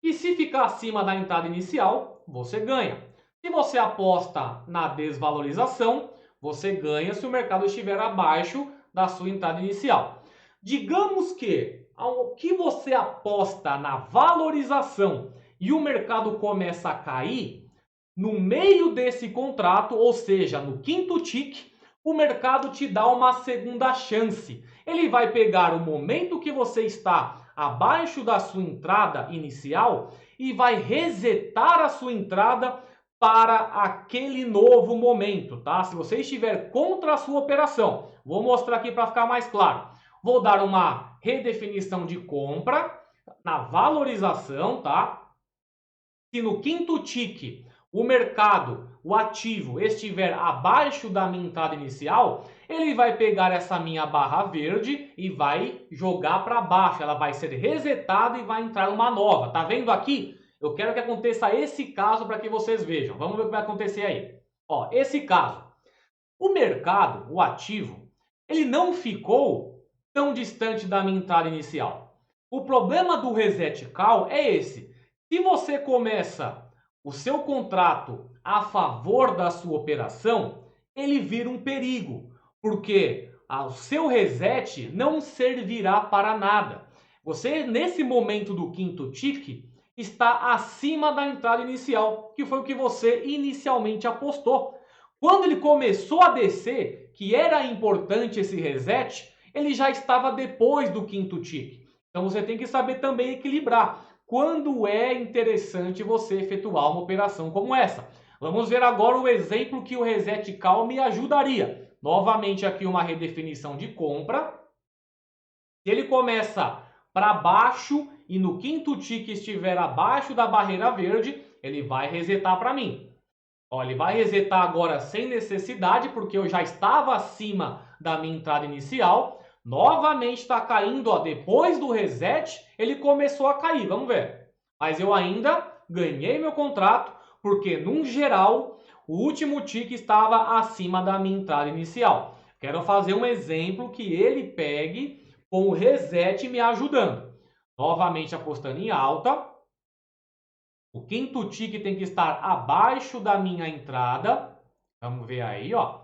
Speaker 1: E se ficar acima da entrada inicial, você ganha. Se você aposta na desvalorização, você ganha se o mercado estiver abaixo da sua entrada inicial. Digamos que ao que você aposta na valorização e o mercado começa a cair, no meio desse contrato, ou seja, no quinto tick, o mercado te dá uma segunda chance. Ele vai pegar o momento que você está abaixo da sua entrada inicial e vai resetar a sua entrada para aquele novo momento, tá? Se você estiver contra a sua operação, vou mostrar aqui para ficar mais claro. Vou dar uma redefinição de compra na valorização, tá? Se no quinto tick o mercado, o ativo, estiver abaixo da minha entrada inicial, ele vai pegar essa minha barra verde e vai jogar para baixo. Ela vai ser resetada e vai entrar uma nova. Tá vendo aqui? Eu quero que aconteça esse caso para que vocês vejam. Vamos ver o que vai acontecer aí. Ó, esse caso. O mercado, o ativo, ele não ficou tão distante da minha entrada inicial. O problema do reset call é esse. Se você começa o seu contrato a favor da sua operação, ele vira um perigo, porque o seu reset não servirá para nada. Você, nesse momento do quinto tick, está acima da entrada inicial, que foi o que você inicialmente apostou. Quando ele começou a descer, que era importante esse reset, ele já estava depois do quinto tick. Então você tem que saber também equilibrar quando é interessante você efetuar uma operação como essa. Vamos ver agora o exemplo que o reset call me ajudaria. Novamente aqui uma redefinição de compra. Se ele começa para baixo e no quinto tick estiver abaixo da barreira verde, ele vai resetar para mim. Ó, ele vai resetar agora sem necessidade, porque eu já estava acima da minha entrada inicial. Novamente está caindo, ó, depois do reset, ele começou a cair, vamos ver. Mas eu ainda ganhei meu contrato, porque, num geral, o último tick estava acima da minha entrada inicial. Quero fazer um exemplo que ele pegue com o reset me ajudando. Novamente apostando em alta. O quinto tick tem que estar abaixo da minha entrada. Vamos ver aí, ó.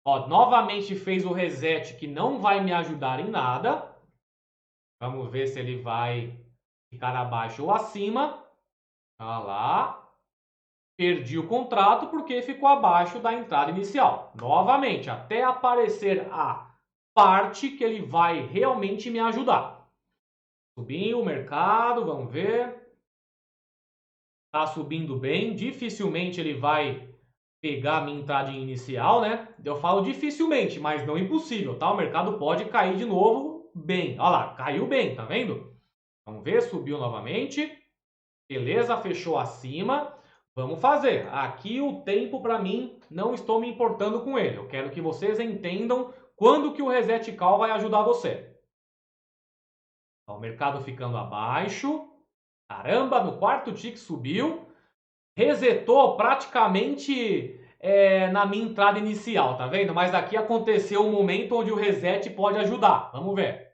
Speaker 1: Ó, novamente fez o reset que não vai me ajudar em nada. Vamos ver se ele vai ficar abaixo ou acima. Olha lá. Perdi o contrato porque ficou abaixo da entrada inicial. Novamente, até aparecer a parte que ele vai realmente me ajudar. Subiu o mercado, vamos ver. Está subindo bem. Dificilmente ele vai pegar a minha entrada inicial, né? Eu falo dificilmente, mas não impossível, tá? O mercado pode cair de novo bem. Olha lá, caiu bem, tá vendo? Vamos ver, subiu novamente. Beleza, fechou acima. Vamos fazer. Aqui o tempo para mim, não estou me importando com ele. Eu quero que vocês entendam quando que o reset call vai ajudar você. Ó, o mercado ficando abaixo. Caramba, no quarto tick subiu. Resetou praticamente na minha entrada inicial, tá vendo? Mas aqui aconteceu um momento onde o reset pode ajudar. Vamos ver.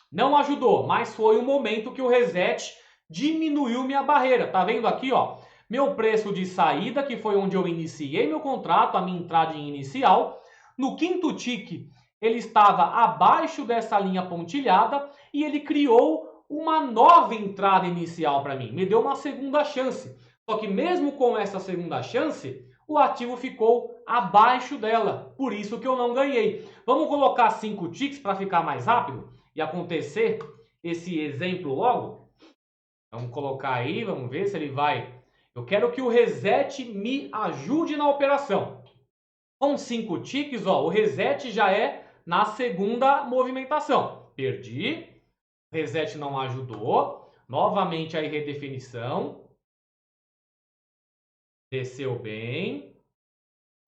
Speaker 1: Não ajudou, mas foi um momento que o reset diminuiu minha barreira. Tá vendo aqui, ó? Meu preço de saída, que foi onde eu iniciei meu contrato, a minha entrada inicial. No quinto tick, ele estava abaixo dessa linha pontilhada e ele criou uma nova entrada inicial para mim. Me deu uma segunda chance. Só que mesmo com essa segunda chance, o ativo ficou abaixo dela. Por isso que eu não ganhei. Vamos colocar 5 ticks para ficar mais rápido e acontecer esse exemplo logo? Vamos colocar aí, vamos ver se ele vai. Eu quero que o reset me ajude na operação. Com 5 ticks, ó, o reset já é na segunda movimentação. Perdi. O reset não ajudou. Novamente aí redefinição. Desceu bem.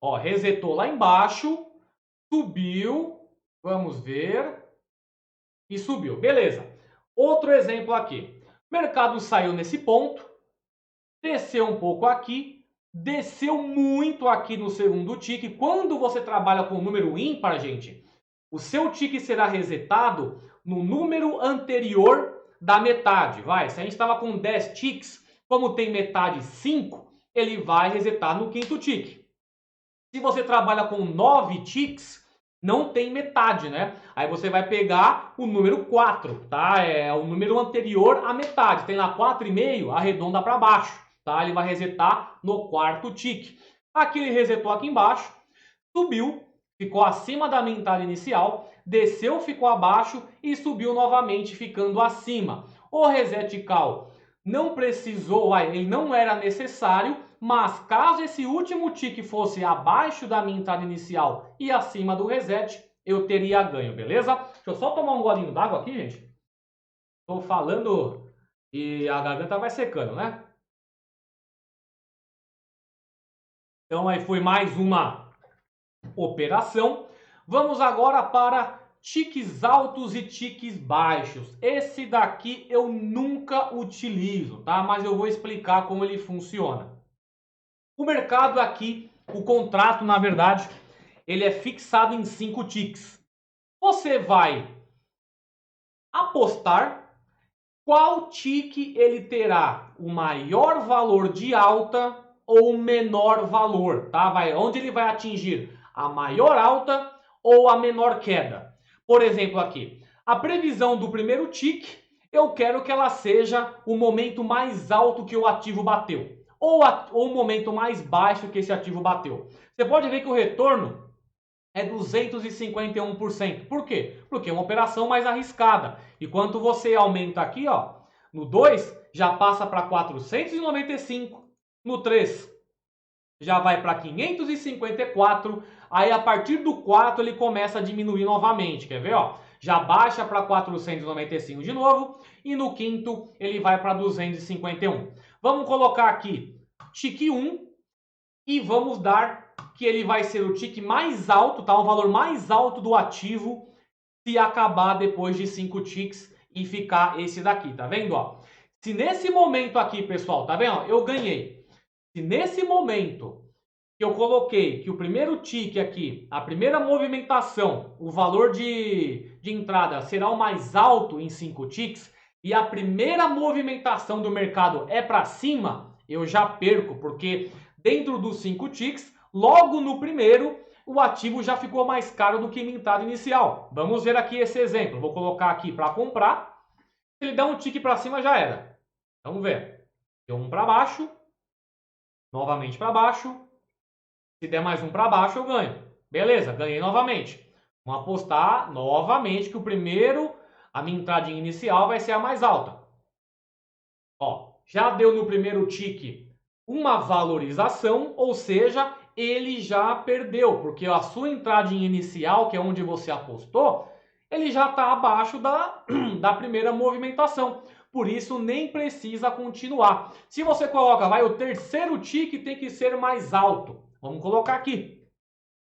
Speaker 1: Ó, resetou lá embaixo. Subiu. Vamos ver. E subiu. Beleza. Outro exemplo aqui. O mercado saiu nesse ponto. Desceu um pouco aqui. Desceu muito aqui no segundo tick. Quando você trabalha com número ímpar, gente, o seu tick será resetado no número anterior da metade. Vai, se a gente estava com 10 ticks, como tem metade 5, ele vai resetar no quinto tick. Se você trabalha com 9 ticks, não tem metade, né? Aí você vai pegar o número 4, tá? É o número anterior à metade. Tem lá 4,5, arredonda para baixo, tá? Ele vai resetar no quarto tick. Aqui ele resetou aqui embaixo, subiu, ficou acima da minha entrada inicial, desceu, ficou abaixo e subiu novamente, ficando acima. O reset call não precisou, ele não era necessário, mas caso esse último tick fosse abaixo da minha entrada inicial e acima do reset, eu teria ganho, beleza? Deixa eu só tomar um golinho d'água aqui, gente. Estou falando e a garganta vai secando, né? Então aí foi mais uma operação. Vamos agora para ticks altos e ticks baixos. Esse daqui eu nunca utilizo, tá? Mas eu vou explicar como ele funciona. O mercado aqui, o contrato, na verdade, ele é fixado em 5 ticks. Você vai apostar qual tique ele terá o maior valor de alta ou o menor valor, tá? Onde ele vai atingir a maior alta ou a menor queda. Por exemplo aqui, a previsão do primeiro tique, eu quero que ela seja o momento mais alto que o ativo bateu, ou o momento mais baixo que esse ativo bateu. Você pode ver que o retorno é 251%. Por quê? Porque é uma operação mais arriscada. E quando você aumenta aqui, ó, no 2 já passa para 495, no 3 já vai para 554, aí a partir do 4 ele começa a diminuir novamente, quer ver, ó? Já baixa para 495 de novo e no quinto ele vai para 251. Vamos colocar aqui tique 1 e vamos dar que ele vai ser o tique mais alto, tá? O valor mais alto do ativo se acabar depois de 5 ticks e ficar esse daqui, tá vendo, ó? Se nesse momento aqui, pessoal, tá vendo? Eu ganhei. Se nesse momento que eu coloquei que o primeiro tique aqui, a primeira movimentação, o valor de entrada será o mais alto em 5 ticks e a primeira movimentação do mercado é para cima, eu já perco, porque dentro dos 5 ticks, logo no primeiro, o ativo já ficou mais caro do que minha entrada inicial. Vamos ver aqui esse exemplo. Vou colocar aqui para comprar. Se ele der um tique para cima, já era. Vamos ver. Deu um para baixo. Novamente para baixo. Se der mais um para baixo, eu ganho. Beleza, ganhei novamente. Vamos apostar novamente que o primeiro, a minha entradinha inicial vai ser a mais alta. Ó, já deu no primeiro tique uma valorização, ou seja, ele já perdeu, porque a sua entradinha inicial, que é onde você apostou, ele já está abaixo da primeira movimentação. Por isso, nem precisa continuar. Se você coloca, o terceiro tique tem que ser mais alto. Vamos colocar aqui.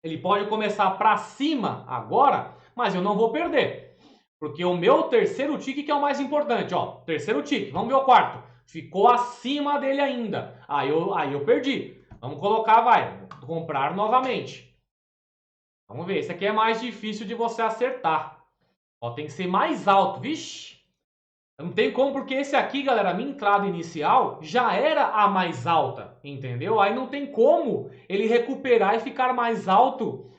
Speaker 1: Ele pode começar para cima agora, mas eu não vou perder. Porque o meu terceiro tique que é o mais importante, ó. Terceiro tique, vamos ver o quarto. Ficou acima dele ainda. Aí eu perdi. Vamos colocar, comprar novamente. Vamos ver, esse aqui é mais difícil de você acertar. Ó, tem que ser mais alto, vixe. Não tem como, porque esse aqui, galera, a minha entrada inicial já era a mais alta, entendeu? Aí não tem como ele recuperar e ficar mais alto,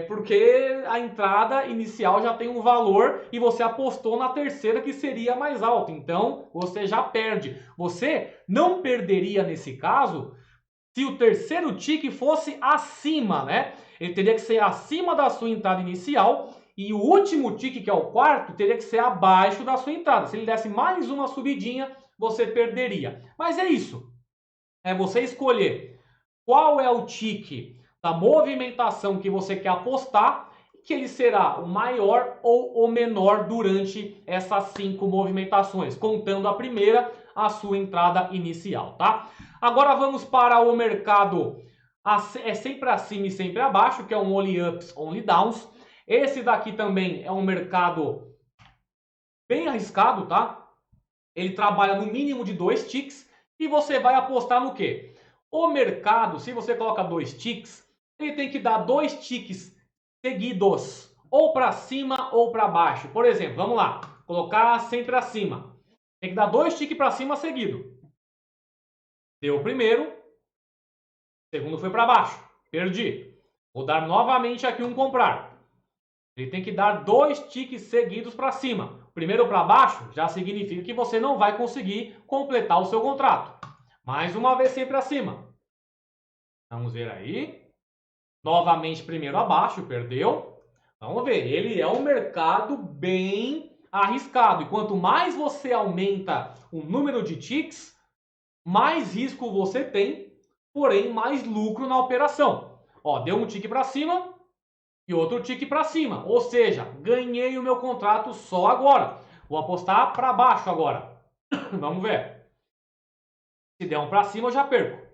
Speaker 1: porque a entrada inicial já tem um valor e você apostou na terceira que seria mais alta. Então, você já perde. Você não perderia nesse caso se o terceiro tique fosse acima, né? Ele teria que ser acima da sua entrada inicial e o último tique, que é o quarto, teria que ser abaixo da sua entrada. Se ele desse mais uma subidinha, você perderia. Mas é isso. É você escolher qual é o tique da movimentação que você quer apostar, que ele será o maior ou o menor durante essas 5 movimentações, contando a primeira, a sua entrada inicial, tá? Agora vamos para o mercado sempre acima e sempre abaixo, que é um only ups, only downs. Esse daqui também é um mercado bem arriscado, tá? Ele trabalha no mínimo de 2 ticks e você vai apostar no quê? O mercado, se você coloca 2 ticks, ele tem que dar 2 ticks seguidos, ou para cima ou para baixo. Por exemplo, vamos lá, colocar sempre acima. Tem que dar 2 ticks para cima seguido. Deu o primeiro, o segundo foi para baixo, perdi. Vou dar novamente aqui um comprar. Ele tem que dar 2 ticks seguidos para cima. Primeiro para baixo já significa que você não vai conseguir completar o seu contrato. Mais uma vez sempre acima. Vamos ver aí. Novamente primeiro abaixo, perdeu. Vamos ver, ele é um mercado bem arriscado. E quanto mais você aumenta o número de ticks, mais risco você tem, porém mais lucro na operação. Ó, deu um tique para cima e outro tique para cima. Ou seja, ganhei o meu contrato só agora. Vou apostar para baixo agora. Vamos ver. Se der um para cima, eu já perco.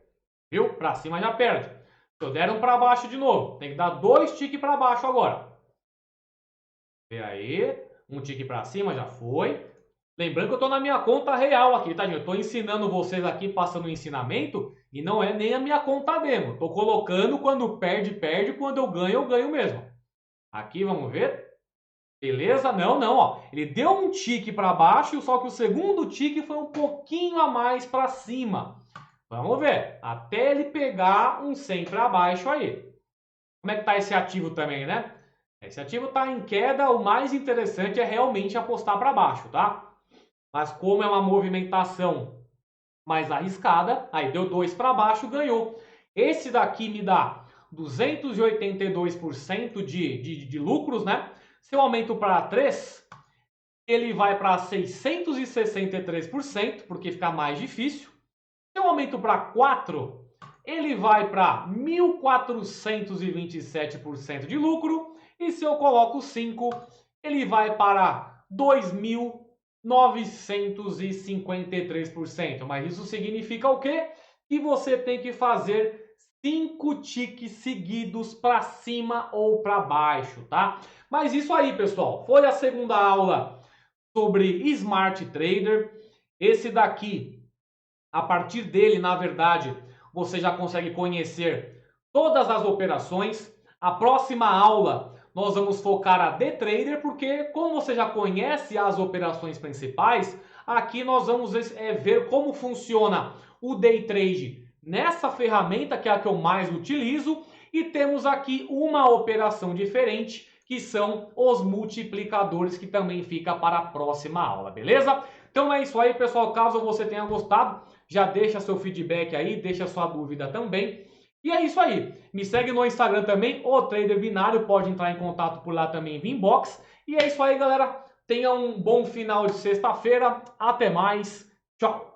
Speaker 1: Viu? Para cima já perde. Se eu der um para baixo de novo, tem que dar 2 tiques para baixo agora. Vê aí. Um tique para cima já foi. Lembrando que eu estou na minha conta real aqui, tá, gente? Eu estou ensinando vocês aqui, passando o ensinamento, e não é nem a minha conta demo. Estou colocando quando perde, perde, quando eu ganho mesmo. Aqui, vamos ver. Beleza? Não, não, ó. Ele deu um tique para baixo, só que o segundo tique foi um pouquinho a mais para cima. Vamos ver, até ele pegar um 100 para baixo aí. Como é que tá esse ativo também, né? Esse ativo tá em queda, o mais interessante é realmente apostar para baixo, tá? Mas como é uma movimentação mais arriscada, aí deu 2 para baixo, ganhou. Esse daqui me dá 282% de lucros, né? Se eu aumento para 3, ele vai para 663%, porque fica mais difícil. Se eu aumento para 4, ele vai para 1.427% de lucro. E se eu coloco 5, ele vai para 2.953%. Mas isso significa o quê? Que você tem que fazer 5 tiques seguidos para cima ou para baixo, tá? Mas isso aí, pessoal, foi a segunda aula sobre Smart Trader. Esse daqui, a partir dele, na verdade, você já consegue conhecer todas as operações. A próxima aula nós vamos focar a Day Trader, porque como você já conhece as operações principais, aqui nós vamos ver como funciona o Day Trade nessa ferramenta, que é a que eu mais utilizo, e temos aqui uma operação diferente, que são os multiplicadores, que também fica para a próxima aula, beleza? Então é isso aí, pessoal. Caso você tenha gostado, já deixa seu feedback aí, deixa sua dúvida também. E é isso aí. Me segue no Instagram também, o Trader Binário. Pode entrar em contato por lá também via inbox. E é isso aí, galera. Tenha um bom final de sexta-feira. Até mais. Tchau.